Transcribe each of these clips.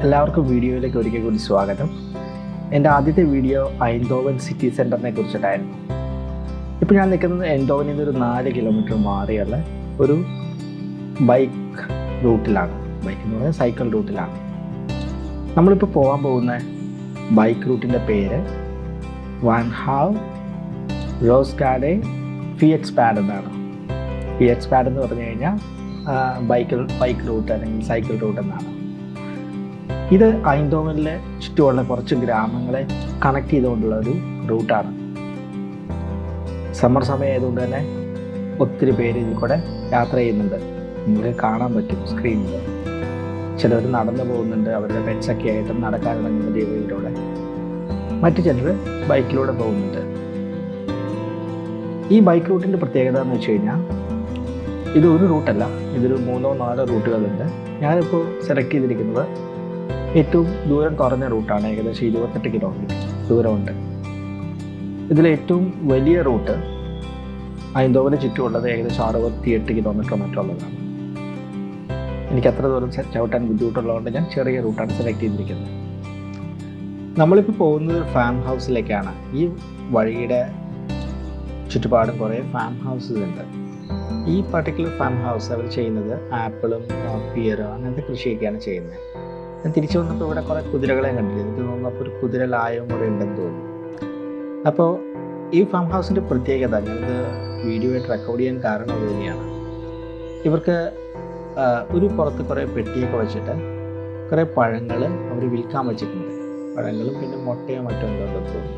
എല്ലാവർക്കും വീഡിയോയിലേക്ക് ഒരിക്കൽ കൂടി സ്വാഗതം. എൻ്റെ ആദ്യത്തെ വീഡിയോ ഐന്തോവൻ സിറ്റി സെൻറ്ററിനെ കുറിച്ചിട്ടായിരുന്നു. ഇപ്പോൾ ഞാൻ നിൽക്കുന്നത് ഐന്തോവനിൽ നിന്ന് ഒരു 4 കിലോമീറ്റർ മാറിയുള്ള ഒരു ബൈക്ക് റൂട്ടിലാണ്. ബൈക്ക് എന്ന് പറഞ്ഞാൽ സൈക്കിൾ റൂട്ടിലാണ്. നമ്മളിപ്പോൾ പോകാൻ പോകുന്ന ബൈക്ക് റൂട്ടിൻ്റെ പേര് വാൻ ഹാവ് റോസ്കാഡെ ഫിയറ്റ്സ് പാഡ് എന്നാണ്. ഫിയറ്റ്സ് പാഡ് എന്ന് പറഞ്ഞു കഴിഞ്ഞാൽ ബൈക്ക് റൂട്ട് അല്ലെങ്കിൽ സൈക്കിൾ റൂട്ട് എന്നാണ്. ഇത് ഐന്തോവനിലെ ചുറ്റുമുള്ള കുറച്ച് ഗ്രാമങ്ങളെ കണക്ട് ചെയ്തുകൊണ്ടുള്ള ഒരു റൂട്ടാണ്. സമ്മർ സമയം ആയതുകൊണ്ട് തന്നെ ഒത്തിരി പേര് ഇതിൽ കൂടെ യാത്ര ചെയ്യുന്നുണ്ട്. നിങ്ങൾക്ക് കാണാൻ പറ്റും സ്ക്രീനിൽ. ചിലർ നടന്നു പോകുന്നുണ്ട്, അവരുടെ പെറ്റ്സൊക്കെ ആയിട്ട് നടക്കാനിറങ്ങുന്ന രീതിയിലൂടെ. മറ്റു ചിലർ ബൈക്കിലൂടെ പോകുന്നുണ്ട്. ഈ ബൈക്ക് റൂട്ടിൻ്റെ പ്രത്യേകത എന്ന് വെച്ച് കഴിഞ്ഞാൽ ഇതൊരു റൂട്ടല്ല, ഇതൊരു 3-4 റൂട്ടുകളുണ്ട്. ഞാനിപ്പോൾ സെലക്ട് ചെയ്തിരിക്കുന്നത് ഏറ്റവും ദൂരം കുറഞ്ഞ റൂട്ടാണ്. ഏകദേശം 28 കിലോമീറ്റർ ദൂരമുണ്ട്. ഇതിലെ ഏറ്റവും വലിയ റൂട്ട് ഐന്തോവന് ചുറ്റുമുള്ളത് ഏകദേശം 68 കിലോമീറ്റർ മറ്റുള്ളതാണ്. എനിക്ക് അത്ര ദൂരം ചവിട്ടാൻ ബുദ്ധിമുട്ടുള്ളതുകൊണ്ട് ഞാൻ ചെറിയ റൂട്ടാണ് സെലക്ട് ചെയ്തിരിക്കുന്നത്. നമ്മളിപ്പോൾ പോകുന്നത് ഒരു ഫാം ഹൗസിലേക്കാണ്. ഈ വഴിയുടെ ചുറ്റുപാടും കുറേ ഫാം ഹൗസസ് ഉണ്ട്. ഈ പർട്ടിക്കുലർ ഫാം ഹൗസ് അവർ ചെയ്യുന്നത് ആപ്പിളും പിയറും അങ്ങനത്തെ കൃഷിയൊക്കെയാണ് ചെയ്യുന്നത്. ഞാൻ തിരിച്ചു വന്നപ്പോൾ ഇവിടെ കുറേ കുതിരകളെ കണ്ടില്ല. എനിക്ക് തോന്നുന്നു അപ്പോൾ ഒരു കുതിര ലായവും കൂടെ ഉണ്ടെന്ന് തോന്നുന്നു. അപ്പോൾ ഈ ഫാം ഹൗസിൻ്റെ പ്രത്യേകത, ഞാനിത് വീഡിയോ ആയിട്ട് റെക്കോർഡ് ചെയ്യാൻ കാരണം അത് തന്നെയാണ്. ഇവർക്ക് ഒരു പുറത്ത് കുറേ പെട്ടിയൊക്കെ വെച്ചിട്ട് കുറേ പഴങ്ങൾ അവർ വിൽക്കാൻ വെച്ചിട്ടുണ്ട്. പഴങ്ങളും പിന്നെ മുട്ടയോ മറ്റോ ഉണ്ടെന്ന് തോന്നുന്നു.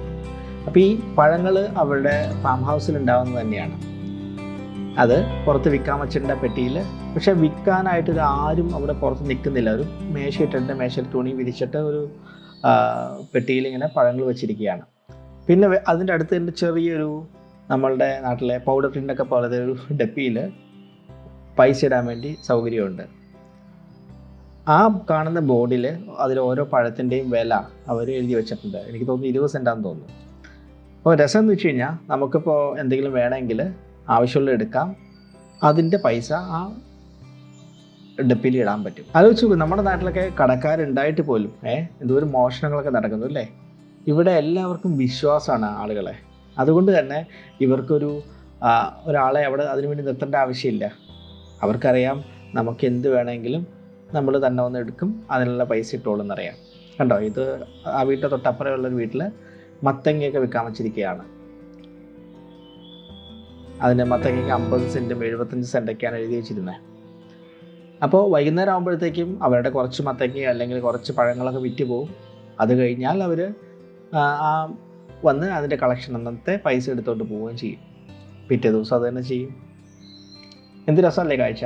അപ്പോൾ ഈ പഴങ്ങൾ അവരുടെ ഫാം ഹൗസിൽ ഉണ്ടാകുന്നത് തന്നെയാണ്. അത് പുറത്ത് വിൽക്കാൻ വെച്ചിട്ടുണ്ട് പെട്ടിയിൽ. പക്ഷെ വിൽക്കാനായിട്ട് ഇത് ആരും അവിടെ പുറത്ത് നിൽക്കുന്നില്ല. ഒരു മേശ ഇട്ടിട്ട് മേശയിൽ തുണി വിരിച്ചിട്ട് ഒരു പെട്ടിയിൽ ഇങ്ങനെ പഴങ്ങൾ വെച്ചിരിക്കുകയാണ്. പിന്നെ അതിൻ്റെ അടുത്ത് തന്നെ ചെറിയൊരു നമ്മളുടെ നാട്ടിലെ പൗഡർ ടിന്നൊക്കെ പോലത്തെ ഒരു ഡപ്പിയിൽ പൈസ ഇടാൻ വേണ്ടി സൗകര്യമുണ്ട്. ആ കാണുന്ന ബോർഡിൽ അതിൽ ഓരോ പഴത്തിൻ്റെയും വില അവർ എഴുതി വെച്ചിട്ടുണ്ട്. എനിക്ക് തോന്നുന്നു 20 സെൻറ്റാന്ന് തോന്നുന്നു. അപ്പോൾ രസം എന്ന് വെച്ച് കഴിഞ്ഞാൽ നമുക്കിപ്പോൾ എന്തെങ്കിലും വേണമെങ്കിൽ ആവശ്യമുള്ള എടുക്കാം. അതിൻ്റെ പൈസ ആ ഡപ്പിയിൽ ഇടാൻ പറ്റും. ആലോചിച്ച് നോക്കും, നമ്മുടെ നാട്ടിലൊക്കെ കടക്കാരുണ്ടായിട്ട് പോലും എന്തോരം മോഷണങ്ങളൊക്കെ നടക്കുന്നു അല്ലേ. ഇവിടെ എല്ലാവർക്കും വിശ്വാസമാണ് ആളുകളെ. അതുകൊണ്ട് തന്നെ ഇവർക്കൊരു ഒരാളെ അവിടെ അതിനുവേണ്ടി നിർത്തേണ്ട ആവശ്യമില്ല. അവർക്കറിയാം നമുക്ക് എന്ത് വേണമെങ്കിലും നമ്മൾ തന്നെ വന്ന് എടുക്കും, അതിനുള്ള പൈസ ഇട്ടോളും എന്നറിയാം. കണ്ടോ, ഇത് ആ വീട്ടിൽ തൊട്ടപ്പുറമുള്ളൊരു വീട്ടിൽ മത്തങ്ങയൊക്കെ വിൽക്കാൻ വെച്ചിരിക്കുകയാണ്. അതിൻ്റെ മത്തങ്ങയ്ക്ക് 50 സെൻറ്റും 75 സെൻറ്റൊക്കെയാണ് എഴുതി വെച്ചിരുന്നത്. അപ്പോൾ വൈകുന്നേരം ആകുമ്പോഴത്തേക്കും അവരുടെ കുറച്ച് മത്തങ്ങ അല്ലെങ്കിൽ കുറച്ച് പഴങ്ങളൊക്കെ വിറ്റ് പോകും. അത് കഴിഞ്ഞാൽ അവർ വന്ന് അതിൻ്റെ കളക്ഷൻ അന്നത്തെ പൈസ എടുത്തുകൊണ്ട് പോവുകയും ചെയ്യും. പിറ്റേ ദിവസം അത് തന്നെ ചെയ്യും. എന്ത് രസമല്ലേ കാഴ്ച.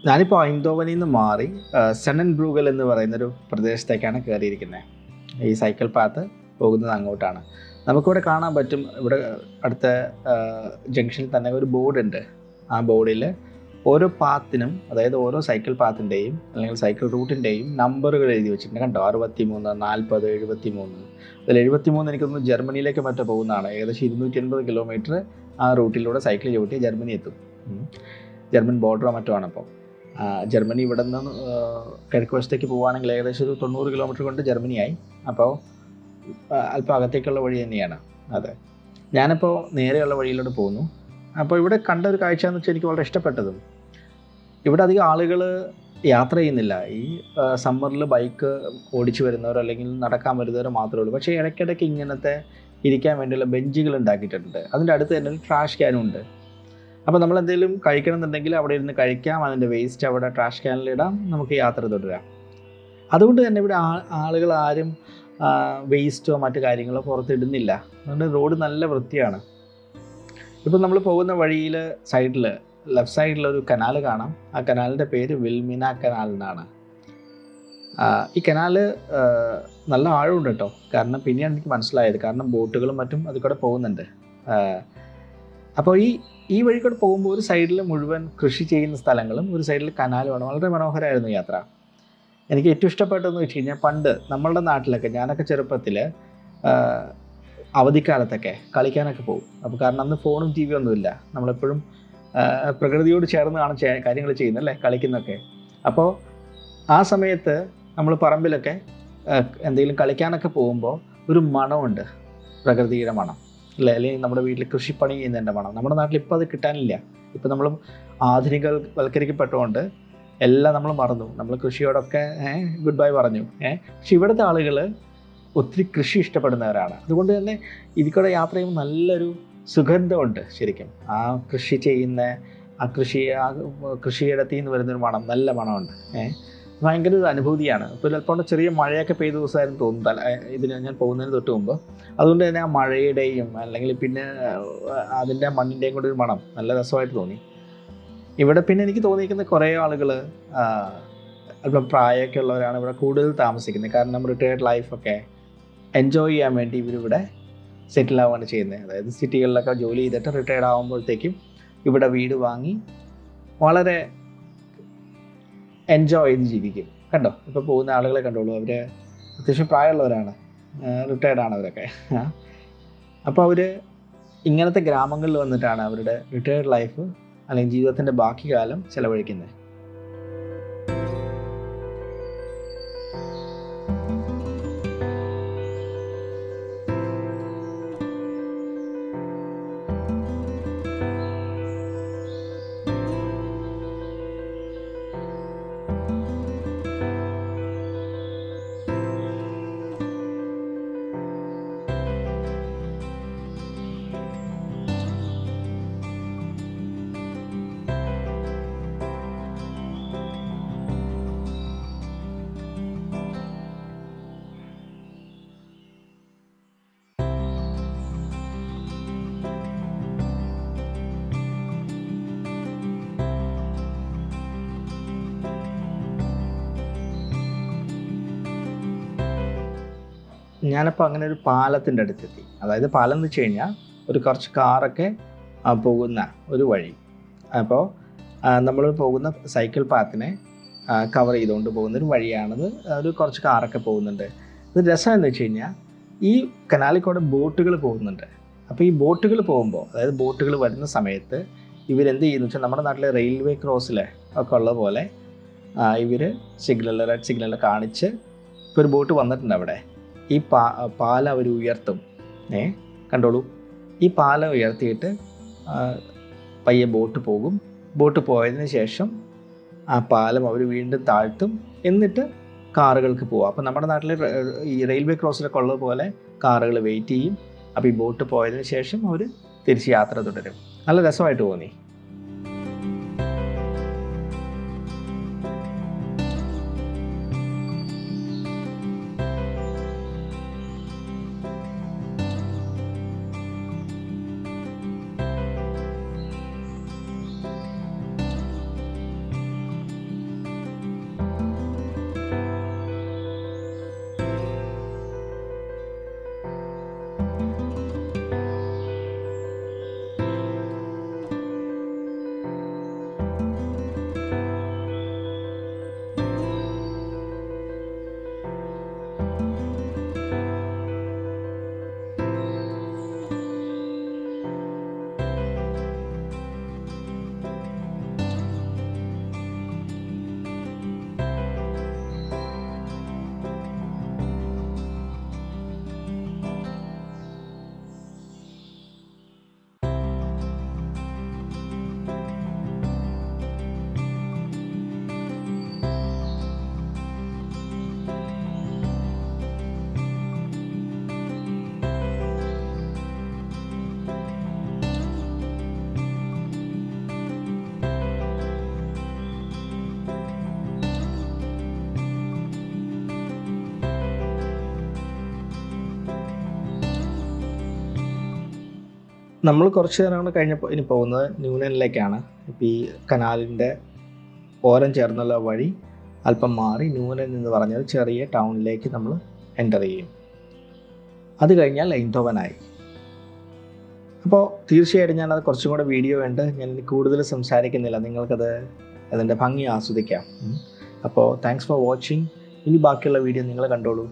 ഞാനിപ്പോൾ ഐന്തോവനിൽ നിന്ന് മാറി സെനൻബ്രൂഗൽ എന്ന് പറയുന്നൊരു പ്രദേശത്തേക്കാണ് കയറിയിരിക്കുന്നത്. ഈ സൈക്കിൾ പാത്ത് പോകുന്നത് അങ്ങോട്ടാണ്. നമുക്കിവിടെ കാണാൻ പറ്റും, ഇവിടെ അടുത്ത ജംഗ്ഷനിൽ തന്നെ ഒരു ബോർഡുണ്ട്. ആ ബോർഡിൽ ഓരോ പാത്തിനും, അതായത് ഓരോ സൈക്കിൾ പാത്തിൻ്റെയും അല്ലെങ്കിൽ സൈക്കിൾ റൂട്ടിൻ്റെയും നമ്പറുകൾ എഴുതി വെച്ചിട്ടുണ്ട് കണ്ടോ. 63, 40, 73. അതിൽ 73 എനിക്കൊന്ന് ജർമ്മനിയിലേക്ക് മറ്റോ പോകുന്നതാണ്. ഏകദേശം 280 കിലോമീറ്റർ ആ റൂട്ടിലൂടെ സൈക്കിൾ ചവിട്ടി ജർമ്മനി എത്തും. ജർമ്മൻ ബോർഡറോ മറ്റോ ആണ്. അപ്പോൾ ജർമ്മനി ഇവിടെ നിന്ന് കിഴക്ക് വശത്തേക്ക് പോകുകയാണെങ്കിൽ ഏകദേശം ഒരു 90 കിലോമീറ്റർ കൊണ്ട് ജർമ്മനിയായി. അപ്പോൾ അല്പം അകത്തേക്കുള്ള വഴി തന്നെയാണ്. അതെ, ഞാനിപ്പോൾ നേരെയുള്ള വഴിയിലൂടെ പോകുന്നു. അപ്പോൾ ഇവിടെ കണ്ട ഒരു കാഴ്ച എന്ന് വെച്ചാൽ എനിക്ക് വളരെ ഇഷ്ടപ്പെട്ടതും, ഇവിടെ അധികം ആളുകൾ യാത്ര ചെയ്യുന്നില്ല. ഈ സമ്മറിൽ ബൈക്ക് ഓടിച്ചു വരുന്നവരോ അല്ലെങ്കിൽ നടക്കാൻ വരുന്നവരോ മാത്രമേ ഉള്ളൂ. പക്ഷേ ഇടയ്ക്കിടയ്ക്ക് ഇങ്ങനത്തെ ഇരിക്കാൻ വേണ്ടിയുള്ള ബെഞ്ചുകൾ ഉണ്ടാക്കിയിട്ടുണ്ട്. അതിൻ്റെ അടുത്ത് തന്നെ ഒരു ട്രാഷ് ക്യാനും ഉണ്ട്. അപ്പോൾ നമ്മൾ എന്തെങ്കിലും കഴിക്കണം എന്നുണ്ടെങ്കിൽ അവിടെ ഇരുന്ന് കഴിക്കാം, അതിൻ്റെ വേസ്റ്റ് അവിടെ ട്രാഷ് ക്യാനിലിടാം, നമുക്ക് യാത്ര തുടരാം. അതുകൊണ്ട് തന്നെ ഇവിടെ ആളുകൾ ആരും വേസ്റ്റോ മറ്റു കാര്യങ്ങളോ പുറത്തിടുന്നില്ല. അതുകൊണ്ട് റോഡ് നല്ല വൃത്തിയാണ്. ഇപ്പോൾ നമ്മൾ പോകുന്ന വഴിയിൽ സൈഡിൽ ലെഫ്റ്റ് സൈഡിലൊരു കനാൽ കാണാം. ആ കനാലിൻ്റെ പേര് വിൽമിന കനാൽ എന്നാണ്. ഈ കനാൽ നല്ല ആഴമുണ്ട് കേട്ടോ. കാരണം പിന്നെയാണ് എനിക്ക് മനസ്സിലായത്, കാരണം ബോട്ടുകളും മറ്റും അതിൽ കൂടെ പോകുന്നുണ്ട്. അപ്പോൾ ഈ വഴി കൂടെ പോകുമ്പോൾ ഒരു സൈഡിൽ മുഴുവൻ കൃഷി ചെയ്യുന്ന സ്ഥലങ്ങളും ഒരു സൈഡിൽ കനാലുമാണ്. വളരെ മനോഹരമായിരുന്നു യാത്ര. എനിക്ക് ഏറ്റവും ഇഷ്ടപ്പെട്ടതെന്ന് വെച്ച് കഴിഞ്ഞാൽ, പണ്ട് നമ്മളുടെ നാട്ടിലൊക്കെ ഞാനൊക്കെ ചെറുപ്പത്തിൽ അവധിക്കാലത്തൊക്കെ കളിക്കാനൊക്കെ പോകും. അപ്പോൾ കാരണം അന്ന് ഫോണും ടി വി ഒന്നുമില്ല, നമ്മളെപ്പോഴും പ്രകൃതിയോട് ചേർന്നാണ് കാര്യങ്ങൾ ചെയ്യുന്നത് അല്ലേ, കളിക്കുന്നതൊക്കെ. അപ്പോൾ ആ സമയത്ത് നമ്മൾ പറമ്പിലൊക്കെ എന്തെങ്കിലും കളിക്കാനൊക്കെ പോകുമ്പോൾ ഒരു മണമുണ്ട്, പ്രകൃതിയുടെ മണം അല്ലേ, അല്ലെങ്കിൽ നമ്മുടെ വീട്ടിൽ കൃഷിപ്പണി ചെയ്യുന്നതിൻ്റെ മണം. നമ്മുടെ നാട്ടിൽ ഇപ്പോൾ അത് കിട്ടാനില്ല. ഇപ്പോൾ നമ്മൾ ആധുനികവൽക്കരിക്കപ്പെട്ടുകൊണ്ട് എല്ലാം നമ്മൾ മറന്നു, നമ്മൾ കൃഷിയോടൊക്കെ ഗുഡ് ബൈ പറഞ്ഞു. പക്ഷെ ഇവിടുത്തെ ആളുകൾ ഒത്തിരി കൃഷി ഇഷ്ടപ്പെടുന്നവരാണ്. അതുകൊണ്ട് തന്നെ ഇതിൽ കൂടെ യാത്ര ചെയ്യുമ്പോൾ നല്ലൊരു സുഗന്ധമുണ്ട് ശരിക്കും. ആ കൃഷി ചെയ്യുന്ന ആ കൃഷിയിടത്തിൽ നിന്ന് വരുന്നൊരു മണം, നല്ല മണമുണ്ട്. ഭയങ്കര ഒരു അനുഭൂതിയാണ്. ഇപ്പോൾ ചിലപ്പോൾ ചെറിയ മഴയൊക്കെ പെയ്ത ദിവസമായിരുന്നു തോന്നുന്നത് ഇതിന് ഞാൻ പോകുന്നതിന് തൊട്ട് മുമ്പ്. അതുകൊണ്ട് തന്നെ ആ മഴയുടെയും അല്ലെങ്കിൽ പിന്നെ അതിൻ്റെ മണ്ണിൻ്റെയും കൂടെ ഒരു മണം നല്ല രസമായിട്ട് തോന്നി. ഇവിടെ പിന്നെ എനിക്ക് തോന്നിയിരിക്കുന്ന കുറേ ആളുകൾ അല്പം പ്രായമൊക്കെ ഉള്ളവരാണ് ഇവിടെ കൂടുതൽ താമസിക്കുന്നത്. കാരണം റിട്ടയർഡ് ലൈഫൊക്കെ എൻജോയ് ചെയ്യാൻ വേണ്ടി ഇവരിവിടെ സെറ്റിൽ ആവുകയാണ് ചെയ്യുന്നത്. അതായത് സിറ്റികളിലൊക്കെ ജോലി ചെയ്തിട്ട് റിട്ടയർഡ് ആകുമ്പോഴത്തേക്കും ഇവിടെ വീട് വാങ്ങി വളരെ എൻജോയ് ചെയ്ത് ജീവിക്കും. കണ്ടോ, ഇപ്പോൾ പോകുന്ന ആളുകളെ കണ്ടോളൂ, അവർ അത്യാവശ്യം പ്രായമുള്ളവരാണ്, റിട്ടയർഡാണ് അവരൊക്കെ. അപ്പോൾ അവർ ഇങ്ങനത്തെ ഗ്രാമങ്ങളിൽ വന്നിട്ടാണ് അവരുടെ റിട്ടയർഡ് ലൈഫ് അല്ലെങ്കിൽ ജീവിതത്തിൻ്റെ ബാക്കി കാലം ചിലവഴിക്കുന്നത്. ഞാനപ്പോൾ അങ്ങനെ ഒരു പാലത്തിൻ്റെ അടുത്തെത്തി. അതായത് പാലം എന്ന് വെച്ച് കഴിഞ്ഞാൽ ഒരു കുറച്ച് കാറൊക്കെ പോകുന്ന ഒരു വഴി. അപ്പോൾ നമ്മൾ പോകുന്ന സൈക്കിൾ പാത്തിനെ കവർ ചെയ്തുകൊണ്ട് പോകുന്നൊരു വഴിയാണത്. ഒരു കുറച്ച് കാറൊക്കെ പോകുന്നുണ്ട്. ഇത് രസമെന്ന് വെച്ച് കഴിഞ്ഞാൽ ഈ കനാലിൽ കൂടെ ബോട്ടുകൾ പോകുന്നുണ്ട്. അപ്പോൾ ഈ ബോട്ടുകൾ പോകുമ്പോൾ, അതായത് ബോട്ടുകൾ വരുന്ന സമയത്ത് ഇവരെന്ത് ചെയ്യുന്നു വെച്ചാൽ, നമ്മുടെ നാട്ടിലെ റെയിൽവേ ക്രോസിൽ ഒക്കെ ഉള്ള പോലെ ഇവർ റെഡ് സിഗ്നൽ കാണിച്ച്, ഇപ്പോൾ ഒരു ബോട്ട് വന്നിട്ടുണ്ട് അവിടെ, ഈ പാലം അവർ ഉയർത്തും. കണ്ടോളൂ, ഈ പാലം ഉയർത്തിയിട്ട് പയ്യെ ബോട്ട് പോകും. ബോട്ട് പോയതിന് ശേഷം ആ പാലം അവർ വീണ്ടും താഴ്ത്തും, എന്നിട്ട് കാറുകൾക്ക് പോവാം. അപ്പോൾ നമ്മുടെ നാട്ടിൽ ഈ റെയിൽവേ ക്രോസിലൊക്കെ ഉള്ളത് പോലെ കാറുകൾ വെയിറ്റ് ചെയ്യും. അപ്പോൾ ഈ ബോട്ട് പോയതിന് ശേഷം അവർ തിരിച്ച് യാത്ര തുടരും. നല്ല രസമായിട്ട് തോന്നി. നമ്മൾ കുറച്ച് നേരം കൂടെ കഴിഞ്ഞപ്പോൾ ഇനി പോകുന്നത് ന്യൂനനിലേക്കാണ്. ഇപ്പോൾ ഈ കനാലിൻ്റെ ഓരം ചേർന്നുള്ള വഴി അല്പം മാറി ന്യൂനൻ എന്ന് പറഞ്ഞൊരു ചെറിയ ടൗണിലേക്ക് നമ്മൾ എൻ്റർ ചെയ്യും. അത് കഴിഞ്ഞാൽ എയ്ൻതോവനായി. അപ്പോൾ തീർച്ചയായിട്ടും ഞാനത് കുറച്ചും കൂടെ വീഡിയോ ഉണ്ട്, ഞാൻ കൂടുതൽ സംസാരിക്കുന്നില്ല, നിങ്ങൾക്കത് അതിൻ്റെ ഭംഗി ആസ്വദിക്കാം. അപ്പോൾ താങ്ക്സ് ഫോർ വാച്ചിങ്. ഇനി ബാക്കിയുള്ള വീഡിയോ നിങ്ങൾ കണ്ടോളൂ.